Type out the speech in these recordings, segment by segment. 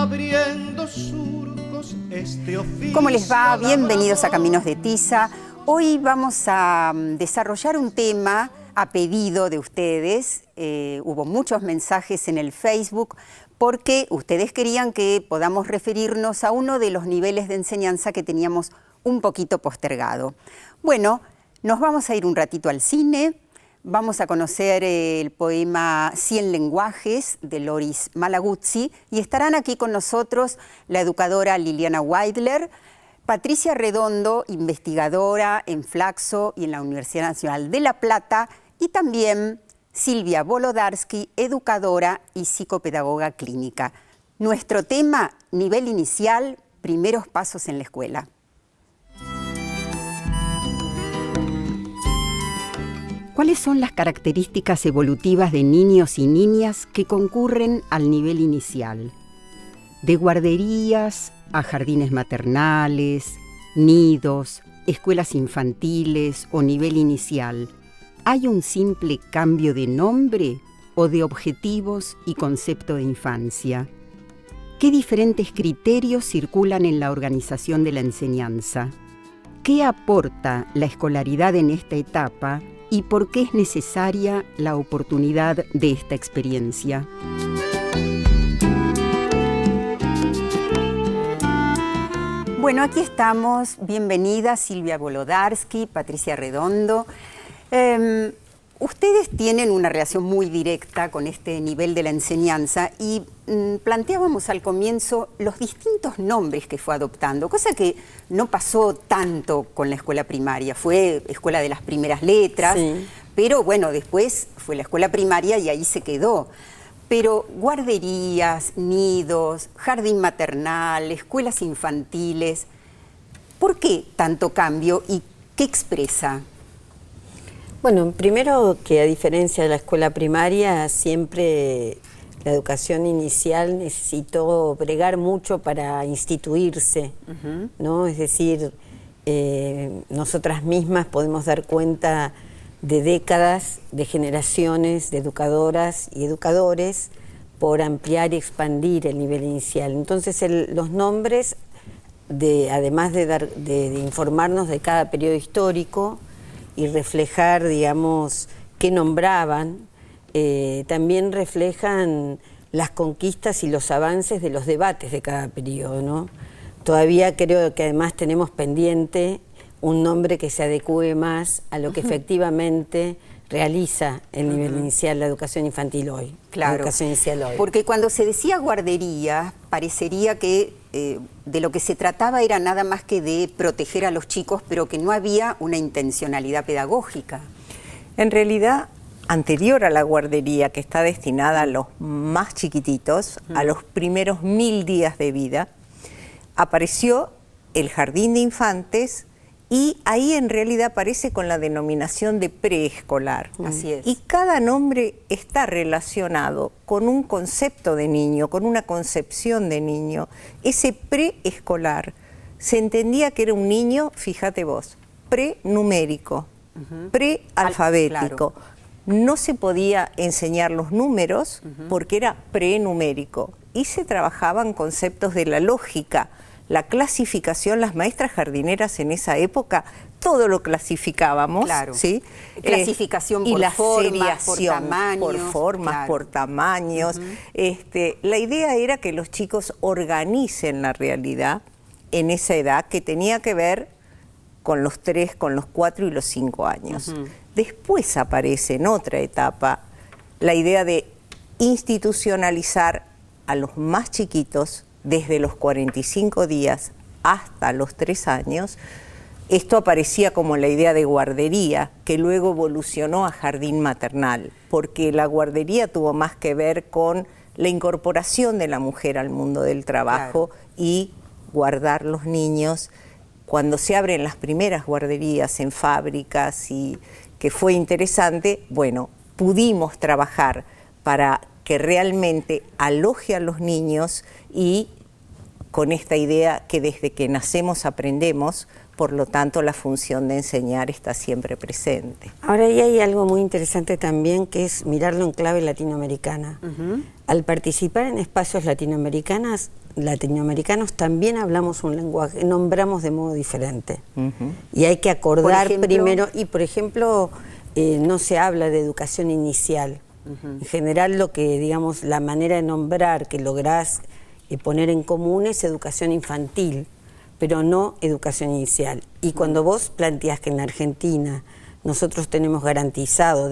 abriendo surcos este oficio. ¿Cómo les va? Bienvenidos a Caminos de Tiza. Hoy vamos a desarrollar un tema a pedido de ustedes. Hubo muchos mensajes en el Facebook porque ustedes querían que podamos referirnos a uno de los niveles de enseñanza que teníamos un poquito postergado. Bueno, nos vamos a ir un ratito al cine. Vamos a conocer el poema 100 lenguajes de Loris Malaguzzi y estarán aquí con nosotros la educadora Liliana Weidler, Patricia Redondo, investigadora en Flaxo y en la Universidad Nacional de La Plata, y también Silvia Wolodarski, educadora y psicopedagoga clínica. Nuestro tema, nivel inicial, primeros pasos en la escuela. ¿Cuáles son las características evolutivas de niños y niñas que concurren al nivel inicial? De guarderías a jardines maternales, nidos, escuelas infantiles o nivel inicial, ¿hay un simple cambio de nombre o de objetivos y concepto de infancia? ¿Qué diferentes criterios circulan en la organización de la enseñanza? ¿Qué aporta la escolaridad en esta etapa? ¿Y por qué es necesaria la oportunidad de esta experiencia? Bueno, aquí estamos. Bienvenida Silvia Wolodarski, Patricia Redondo. Ustedes tienen una relación muy directa con este nivel de la enseñanza y planteábamos al comienzo los distintos nombres que fue adoptando, cosa que no pasó tanto con la escuela primaria. Fue escuela de las primeras letras, sí, pero bueno, después fue la escuela primaria y ahí se quedó. Pero guarderías, nidos, jardín maternal, escuelas infantiles, ¿por qué tanto cambio y qué expresa? Bueno, primero que a diferencia de la escuela primaria, siempre la educación inicial necesitó bregar mucho para instituirse, ¿no? Es decir, nosotras mismas podemos dar cuenta de décadas, de generaciones de educadoras y educadores por ampliar y expandir el nivel inicial. Entonces los nombres, además de informarnos de cada periodo histórico y reflejar, digamos, qué nombraban, también reflejan las conquistas y los avances de los debates de cada periodo, ¿no? Todavía creo que además tenemos pendiente un nombre que se adecue más a lo que efectivamente realiza el nivel inicial, la educación infantil hoy. Claro, la educación inicial hoy. Porque cuando se decía guardería, parecería que de lo que se trataba era nada más que de proteger a los chicos, pero que no había una intencionalidad pedagógica. En realidad, anterior a la guardería, que está destinada a los más chiquititos, a los primeros 1000 días de vida, apareció el jardín de infantes, y ahí en realidad aparece con la denominación de preescolar. Así es. Y cada nombre está relacionado con un concepto de niño, con una concepción de niño. Ese preescolar se entendía que era un niño, fíjate vos, prenumérico, prealfabético. Claro. No se podía enseñar los números porque era prenumérico. Y se trabajaban conceptos de la lógica, la clasificación. Las maestras jardineras en esa época todo lo clasificábamos, claro, ¿sí? Clasificación por formas, por tamaños. Por formas, claro, por tamaños. La idea era que los chicos organicen la realidad en esa edad, que tenía que ver con los 3, con los 4 y los 5 años. Después aparece en otra etapa la idea de institucionalizar a los más chiquitos desde los 45 días hasta los 3 años. Esto aparecía como la idea de guardería, que luego evolucionó a jardín maternal, porque la guardería tuvo más que ver con la incorporación de la mujer al mundo del trabajo, claro, y guardar los niños. Cuando se abren las primeras guarderías en fábricas, y que fue interesante, bueno, pudimos trabajar para que realmente aloje a los niños y con esta idea que desde que nacemos aprendemos, por lo tanto la función de enseñar está siempre presente. Ahora ahí hay algo muy interesante también, que es mirarlo en clave latinoamericana. Al participar en espacios latinoamericanos también hablamos un lenguaje, nombramos de modo diferente. Y hay que acordar primero, y por ejemplo, no se habla de educación inicial. En general lo que, digamos, la manera de nombrar que lográs poner en común es educación infantil, pero no educación inicial. Y cuando vos planteás que en la Argentina nosotros tenemos garantizado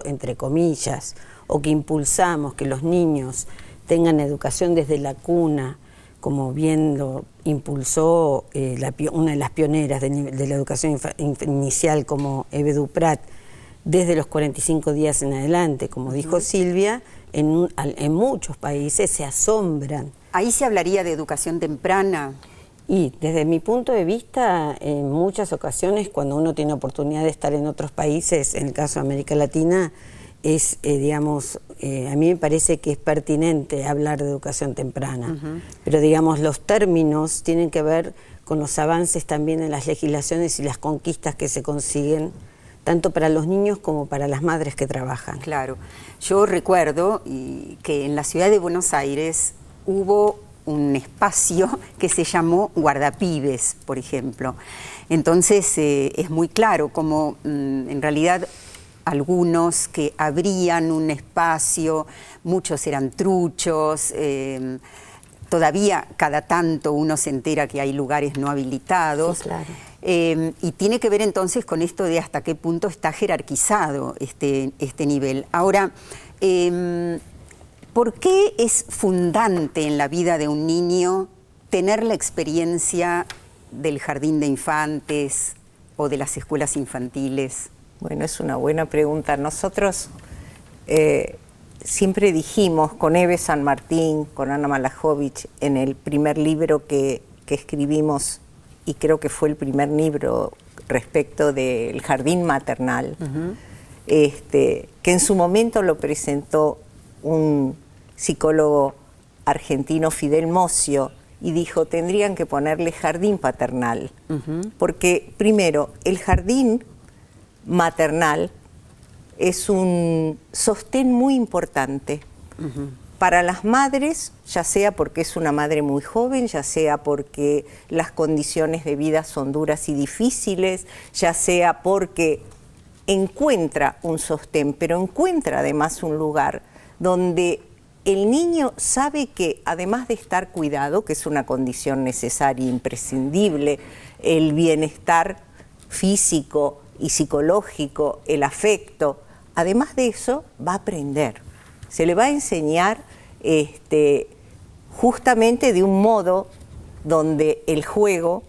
entre comillas, o que impulsamos que los niños tengan educación desde la cuna, como bien lo impulsó una de las pioneras de la educación inicial como Eve Duprat, desde los 45 días en adelante, como dijo Silvia, en muchos países se asombran. ¿Ahí se hablaría de educación temprana? Y desde mi punto de vista, en muchas ocasiones, cuando uno tiene oportunidad de estar en otros países, en el caso de América Latina, es, a mí me parece que es pertinente hablar de educación temprana. Pero, digamos, los términos tienen que ver con los avances también en las legislaciones y las conquistas que se consiguen, tanto para los niños como para las madres que trabajan. Claro. Yo recuerdo que en la ciudad de Buenos Aires hubo un espacio que se llamó Guardapibes, por ejemplo. Entonces es muy claro como en realidad algunos que abrían un espacio, muchos eran truchos, todavía cada tanto uno se entera que hay lugares no habilitados. Sí, claro. Y tiene que ver entonces con esto de hasta qué punto está jerarquizado este nivel. Ahora, ¿por qué es fundante en la vida de un niño tener la experiencia del jardín de infantes o de las escuelas infantiles? Bueno, es una buena pregunta. Nosotros siempre dijimos con Eve San Martín, con Ana Malajovic, en el primer libro que escribimos, y creo que fue el primer libro respecto del jardín maternal, que en su momento lo presentó un psicólogo argentino, Fidel Mocio, y dijo, tendrían que ponerle jardín paternal, porque primero, el jardín maternal es un sostén muy importante para las madres, ya sea porque es una madre muy joven, ya sea porque las condiciones de vida son duras y difíciles, ya sea porque encuentra un sostén, pero encuentra además un lugar donde el niño sabe que además de estar cuidado, que es una condición necesaria e imprescindible, el bienestar físico y psicológico, el afecto, además de eso va a aprender. Se le va a enseñar justamente de un modo donde el juego,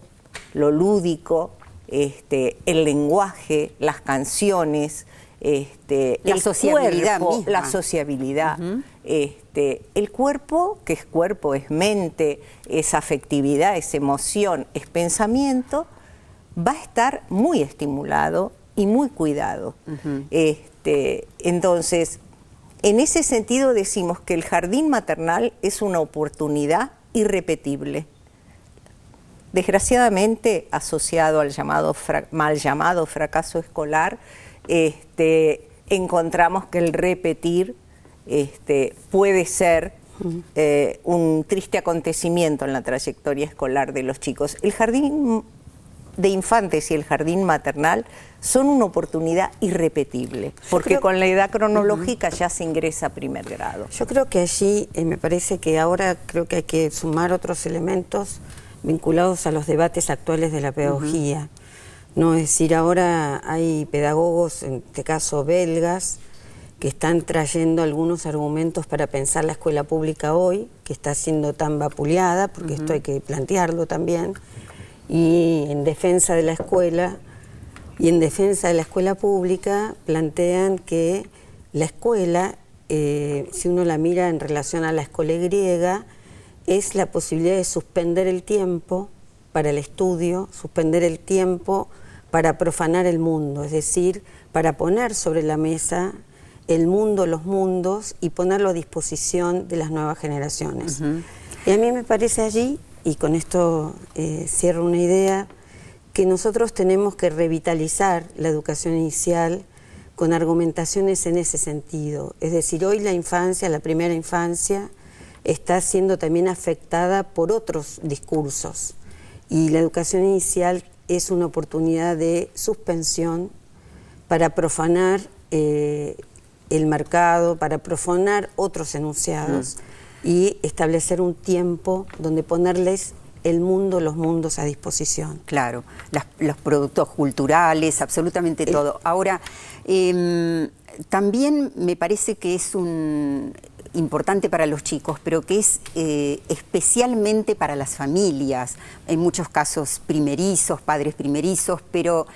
lo lúdico, el lenguaje, las canciones, la sociabilidad cuerpo, misma. La sociabilidad, el cuerpo, que es cuerpo, es mente, es afectividad, es emoción, es pensamiento, va a estar muy estimulado y muy cuidado. Entonces, en ese sentido decimos que el jardín maternal es una oportunidad irrepetible. Desgraciadamente, asociado al mal llamado fracaso escolar, encontramos que el repetir puede ser un triste acontecimiento en la trayectoria escolar de los chicos. El jardín de infantes y el jardín maternal son una oportunidad irrepetible, porque con la edad cronológica ya se ingresa a primer grado. Yo creo que allí me parece que ahora creo que hay que sumar otros elementos vinculados a los debates actuales de la pedagogía. No, es decir, ahora hay pedagogos, en este caso belgas, que están trayendo algunos argumentos para pensar la escuela pública hoy, que está siendo tan vapuleada, porque esto hay que plantearlo también, y en defensa de la escuela pública plantean que la escuela, si uno la mira en relación a la escuela griega, es la posibilidad de suspender el tiempo para el estudio, suspender el tiempo para profanar el mundo, es decir, para poner sobre la mesa el mundo, los mundos, y ponerlo a disposición de las nuevas generaciones. Y a mí me parece allí, y con esto cierro una idea, que nosotros tenemos que revitalizar la educación inicial con argumentaciones en ese sentido. Es decir, hoy la infancia, la primera infancia, está siendo también afectada por otros discursos. Y la educación inicial es una oportunidad de suspensión para profanar el mercado, para profanar otros enunciados y establecer un tiempo donde ponerles el mundo, los mundos a disposición. Claro, los productos culturales, absolutamente todo. Ahora, también me parece que es importante para los chicos, pero que es especialmente para las familias, en muchos casos primerizos, padres primerizos, pero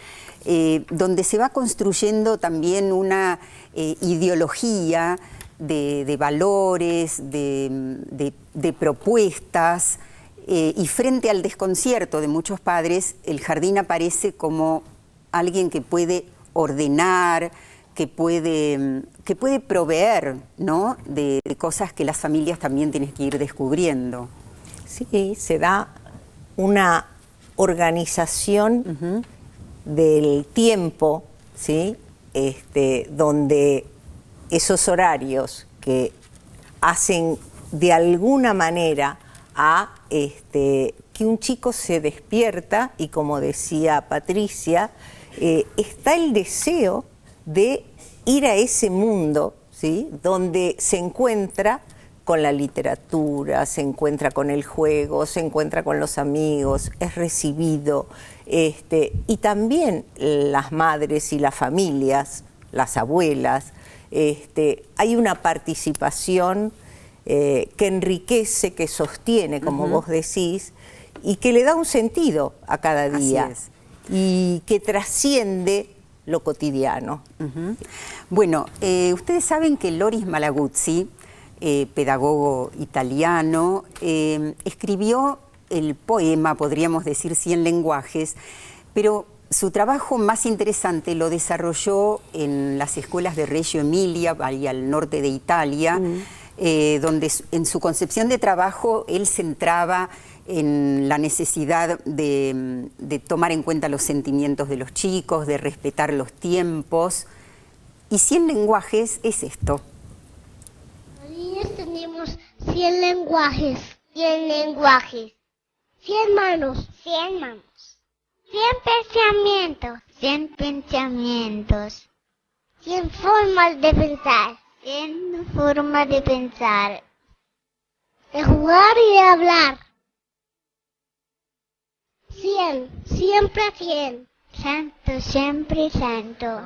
donde se va construyendo también una ideología de valores, de propuestas, y frente al desconcierto de muchos padres, el jardín aparece como alguien que puede ordenar, que puede proveer, ¿no?, de cosas que las familias también tienen que ir descubriendo. Sí, se da una organización del tiempo, ¿sí? Donde esos horarios que hacen de alguna manera a que un chico se despierta y, como decía Patricia, está el deseo de ir a ese mundo, ¿sí?, donde se encuentra con la literatura, se encuentra con el juego, se encuentra con los amigos, es recibido, y también las madres y las familias, las abuelas, hay una participación que enriquece, que sostiene, como vos decís, y que le da un sentido a cada día. Así es. Y que trasciende lo cotidiano. Bueno, ustedes saben que Loris Malaguzzi, pedagogo italiano, escribió el poema, podríamos decir, 100 lenguajes, pero su trabajo más interesante lo desarrolló en las escuelas de Reggio Emilia, ahí al norte de Italia, donde en su concepción de trabajo él centraba en la necesidad de tomar en cuenta los sentimientos de los chicos, de respetar los tiempos. Y 100 lenguajes es esto. Los niños tenemos 100 lenguajes. 100 lenguajes. 100 manos. 100 manos. 100 pensamientos. 100 pensamientos. 100 formas de pensar. 100 formas de pensar. De jugar y de hablar. 100, siempre 100. Santo, siempre santo.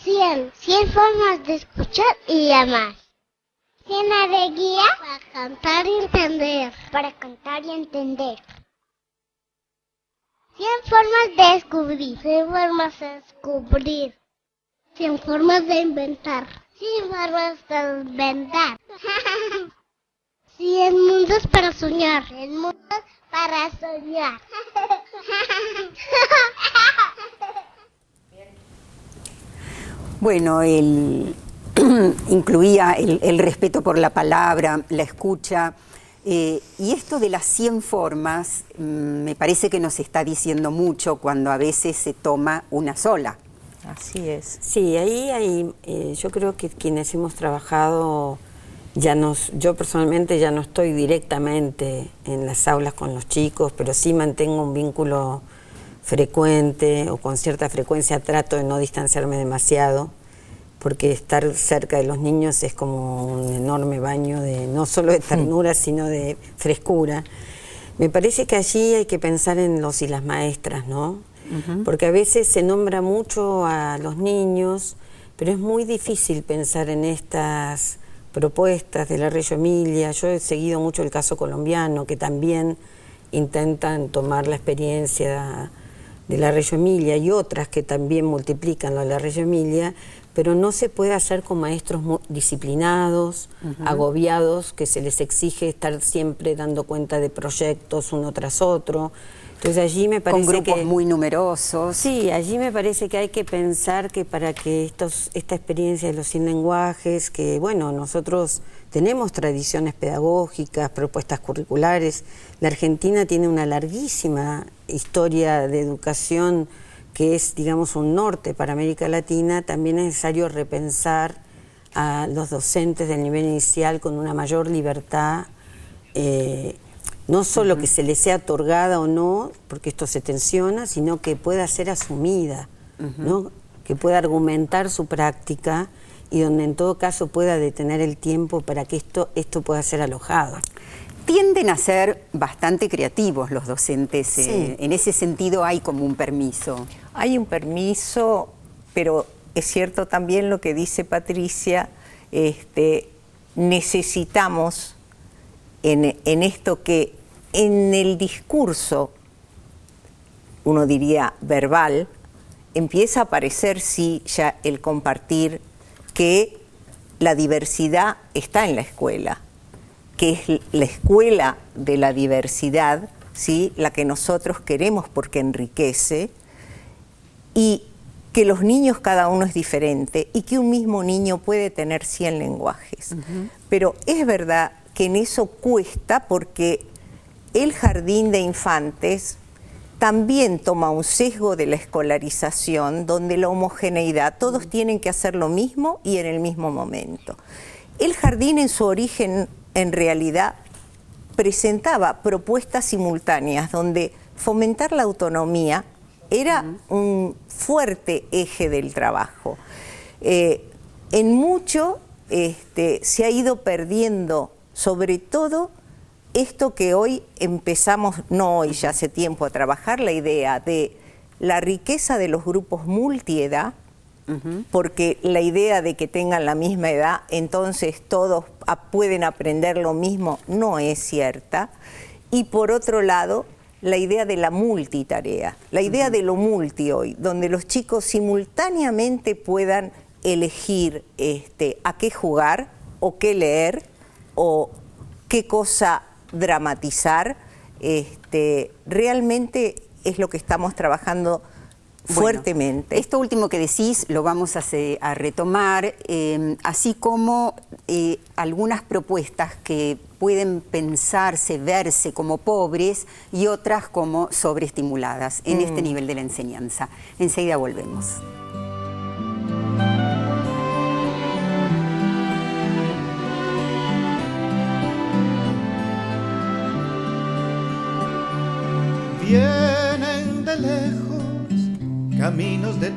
100 formas de escuchar y de amar. 100 alegría para cantar y entender. Para cantar y entender. 100 formas de descubrir. 100 formas de descubrir. 100 formas de inventar. 100 formas de inventar. 100 mundos para soñar. 100 mundos para soñar. Bueno, él incluía el respeto por la palabra, la escucha, y esto de las 100 formas me parece que nos está diciendo mucho cuando a veces se toma una sola. Así es. Sí, ahí hay, yo creo que quienes hemos trabajado, yo personalmente ya no estoy directamente en las aulas con los chicos, pero sí mantengo un vínculo frecuente o con cierta frecuencia, trato de no distanciarme demasiado, porque estar cerca de los niños es como un enorme baño de no solo de ternura, sino de frescura. Me parece que allí hay que pensar en los y las maestras, ¿no? Porque a veces se nombra mucho a los niños, pero es muy difícil pensar en estas propuestas de la Reggio Emilia. Yo he seguido mucho el caso colombiano, que también intentan tomar la experiencia de la Reggio Emilia y otras que también multiplican lo de la Reggio Emilia, pero no se puede hacer con maestros disciplinados, agobiados, que se les exige estar siempre dando cuenta de proyectos uno tras otro. Entonces allí me parece con grupos que, muy numerosos. sí, allí me parece que hay que pensar que para que esta experiencia de los 100 lenguajes, que bueno, nosotros tenemos tradiciones pedagógicas, propuestas curriculares, la Argentina tiene una larguísima historia de educación que es, digamos, un norte para América Latina, también es necesario repensar a los docentes del nivel inicial con una mayor libertad, no solo que se les sea otorgada o no, porque esto se tensiona, sino que pueda ser asumida, ¿no? Que pueda argumentar su práctica y donde en todo caso pueda detener el tiempo para que esto pueda ser alojado. Tienden a ser bastante creativos los docentes, Sí. en ese sentido hay como un permiso. Hay un permiso, pero es cierto también lo que dice Patricia, necesitamos en esto que en el discurso, uno diría verbal, empieza a aparecer sí ya el compartir que la diversidad está en la escuela, que es la escuela de la diversidad, ¿sí? La que nosotros queremos porque enriquece, y que los niños cada uno es diferente y que un mismo niño puede tener 100 lenguajes. Pero es verdad que en eso cuesta porque el jardín de infantes también toma un sesgo de la escolarización donde la homogeneidad, todos tienen que hacer lo mismo y en el mismo momento. El jardín en su origen en realidad presentaba propuestas simultáneas donde fomentar la autonomía era un fuerte eje del trabajo. En mucho se ha ido perdiendo, sobre todo esto que hoy empezamos, no hoy, ya hace tiempo, a trabajar, la idea de la riqueza de los grupos multiedad, porque la idea de que tengan la misma edad, entonces todos pueden aprender lo mismo, no es cierta. Y por otro lado, la idea de la multitarea, la idea de lo multi hoy, donde los chicos simultáneamente puedan elegir a qué jugar o qué leer o qué cosa dramatizar, realmente es lo que estamos trabajando fuertemente. Bueno, esto último que decís lo vamos a retomar, así como algunas propuestas que pueden pensarse, verse como pobres y otras como sobreestimuladas en este nivel de la enseñanza. Enseguida volvemos. Vienen de lejos caminos de